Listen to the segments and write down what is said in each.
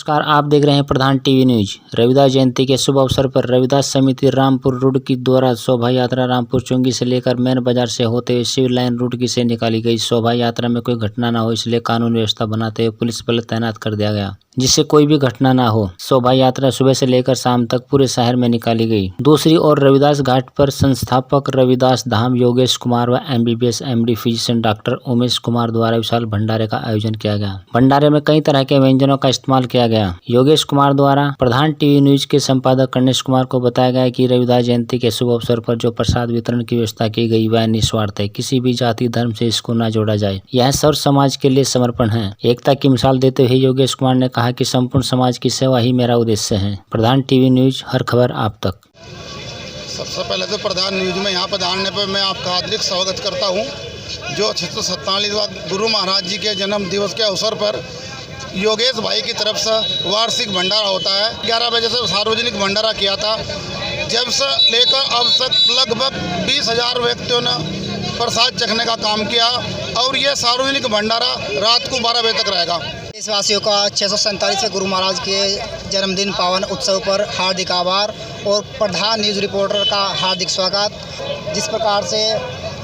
नमस्कार, आप देख रहे हैं प्रधान टीवी न्यूज। रविदास जयंती के शुभ अवसर पर रविदास समिति रामपुर रुड़की द्वारा शोभा यात्रा रामपुर चुंगी से लेकर मेन बाजार से होते हुए सिविल लाइन रुड़की से निकाली गई। शोभा यात्रा में कोई घटना न हो इसलिए कानून व्यवस्था बनाते हुए पुलिस बल तैनात कर दिया गया, जिससे कोई भी घटना न हो। शोभा यात्रा सुबह से लेकर शाम तक पूरे शहर में निकाली गई। दूसरी ओर रविदास घाट पर संस्थापक रविदास धाम योगेश कुमार व MBBS MD physician doctor Umesh Kumar द्वारा विशाल भंडारे का आयोजन किया गया। भंडारे में कई तरह के व्यंजनों का इस्तेमाल किया गया। योगेश कुमार द्वारा प्रधान टीवी न्यूज के संपादक गणेश कुमार को बताया गया कि रविदास जयंती के शुभ अवसर पर जो प्रसाद वितरण की व्यवस्था की गई वह निस्वार्थ है, किसी भी जाति धर्म से इसको न जोड़ा जाए। यह सर्व समाज के लिए समर्पण है। एकता की मिसाल देते हुए योगेश कुमार ने कहा कि संपूर्ण समाज की सेवा ही मेरा उद्देश्य है। प्रधान टीवी न्यूज, हर खबर आप तक। सबसे पहले तो प्रधान न्यूज में यहाँ पर आने पर मैं आपका हार्दिक स्वागत करता हूँ। जो 647वां गुरु महाराज जी के जन्म दिवस के अवसर पर योगेश भाई की तरफ से वार्षिक भंडारा होता है। 11 बजे से सार्वजनिक भंडारा किया था। जब से लेकर अब तक लगभग 20,000 व्यक्तियों ने प्रसाद चखने का काम किया और ये सार्वजनिक भंडारा रात को 12 बजे तक रहेगा। देशवासियों का 647वें गुरु महाराज के जन्मदिन पावन उत्सव पर हार्दिक आभार और प्रधान न्यूज़ रिपोर्टर का हार्दिक स्वागत। जिस प्रकार से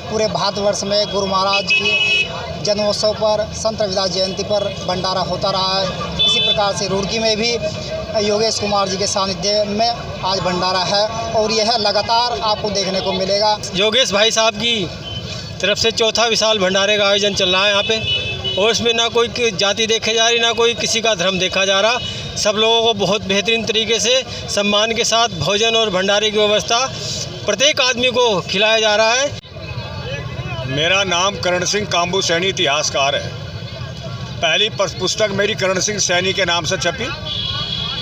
पूरे भारतवर्ष में गुरु महाराज के जन्मोत्सव पर संत रविदास जयंती पर भंडारा होता रहा है, इसी प्रकार से रुड़की में भी योगेश कुमार जी के सानिध्य में आज भंडारा है और यह लगातार आपको देखने को मिलेगा। योगेश भाई साहब की तरफ से चौथा विशाल भंडारे का आयोजन चल रहा है यहाँ पे, और इसमें ना कोई जाति देखी जा रही, ना कोई किसी का धर्म देखा जा रहा। सब लोगों को बहुत बेहतरीन तरीके से सम्मान के साथ भोजन और भंडारे की व्यवस्था प्रत्येक आदमी को खिलाया जा रहा है। मेरा नाम करण सिंह कांबू सैनी इतिहासकार है। पहली पुस्तक मेरी करण सिंह सैनी के नाम से छपी,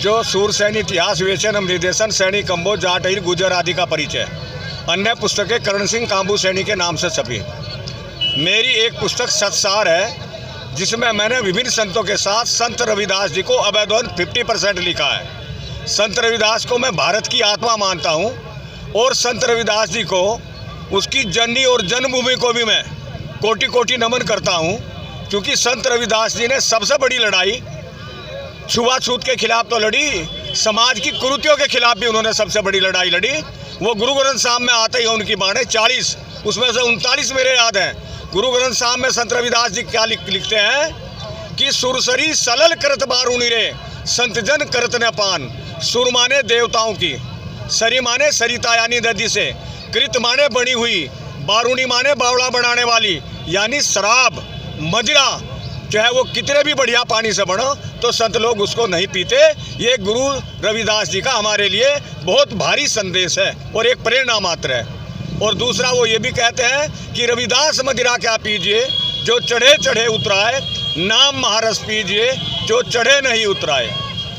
जो सूर सैनी इतिहास विवेचन एवं निर्देशन सैनी कंबो जाट अहिर गुजर आदि का परिचय। अन्य पुस्तकें करण सिंह कांबू सैनी के नाम से छपी। मेरी एक पुस्तक सत्सार है, जिसमें मैंने विभिन्न संतों के साथ संत रविदास जी को अवैधवन 50% लिखा है। संत रविदास को मैं भारत की आत्मा मानता हूँ और संत रविदास जी को, उसकी जननी और जन्मभूमि को भी मैं कोटि कोटि नमन करता हूँ, क्योंकि संत रविदास जी ने सबसे बड़ी लड़ाई छुआछूत के खिलाफ तो लड़ी, समाज की कुरीतियों के खिलाफ भी उन्होंने सबसे बड़ी लड़ाई लड़ी। वो गुरु ग्रंथ साहब में आते ही उनकी बाणें 40, उसमें से 39 मेरे याद हैं। गुरु ग्रंथ साहब में संत रविदास जी क्या लिखते हैं कि सुरसरी सलल करत बारूणी रे संत जन करत न पान। सुर माने देवताओं की, सरी माने सरिता यानी नदी से, कृत माने बनी हुई, बारूणी माने बावड़ा बनाने वाली यानी शराब मदिरा, चाहे वो कितने भी बढ़िया पानी से बनो तो संत लोग उसको नहीं पीते। ये गुरु रविदास जी का हमारे लिए बहुत भारी संदेश है और एक प्रेरणा मात्र है। और दूसरा वो ये भी कहते हैं कि रविदास मदिरा क्या पीजिए जो चढ़े चढ़े उतराए, नाम महारस पीजिए जो चढ़े नहीं उतराए।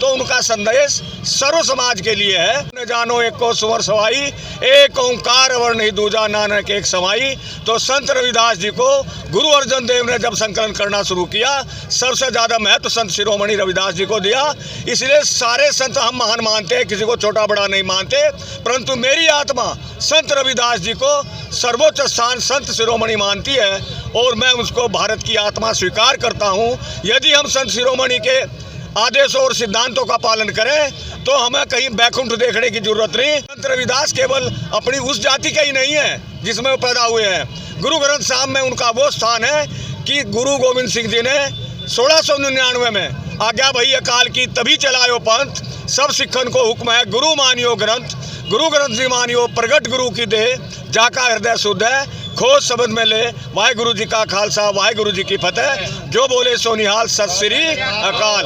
तो उनका संदेश सर्व समाज के लिए है। न जानो एक को सुवर सवाई, एक ओंकार वर्ण ही दूजा नानक एक समाई। तो संत रविदास जी को गुरु अर्जन देव ने जब संकलन करना शुरू किया, सबसे ज़्यादा महत्व संत शिरोमणि रविदास जी को दिया। इसलिए सारे संत हम महान मानते हैं, किसी को छोटा बड़ा नहीं मानते, परंतु मेरी आत्मा संत रविदास जी को सर्वोच्च स्थान संत शिरोमणि मानती है और मैं उसको भारत की आत्मा स्वीकार करता हूँ। यदि हम संत शिरोमणि के आदेशों और सिद्धांतों का पालन करें तो हमें कहीं बैकुंठ देखने की जरूरत नहीं। संत रविदास केवल अपनी उस जाति का ही नहीं है जिसमें वो पैदा हुए हैं। गुरु ग्रंथ साहब में उनका वो स्थान है कि गुरु गोविंद सिंह जी ने 1699 में आज्ञा भई अकाल की तभी चलायो पंथ, सब सिखन को हुक्म है गुरु मानियो ग्रंथ। गुरु ग्रंथ जी मानियो प्रगट गुरु की देह, जाका हृदय शुद्ध है खोज शब्द में ले। वाहे गुरु जी का खालसा, वाहे गुरु जी की फतेह। जो बोले सो निहाल, सत श्री अकाल।